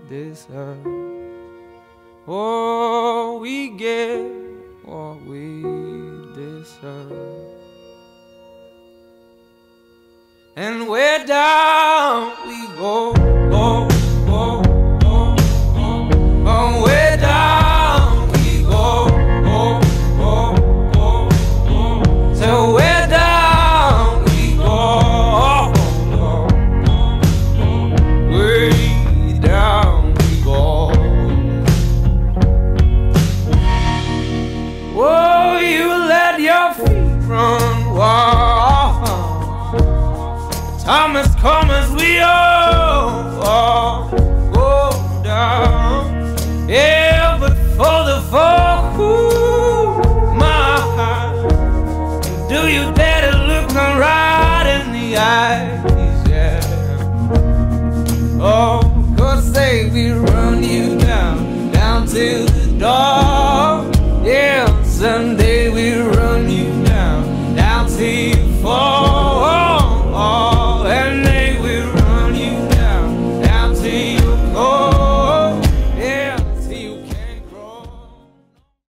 deserve. Oh, we get what we deserve. And where down we go, go, go, go, go. Oh, where down we go, go, go, go, go. So where down we go, go, go, go. Way down we go. Oh, you let your feet run wild. Time has come as we all go down. Yeah, but for the fall.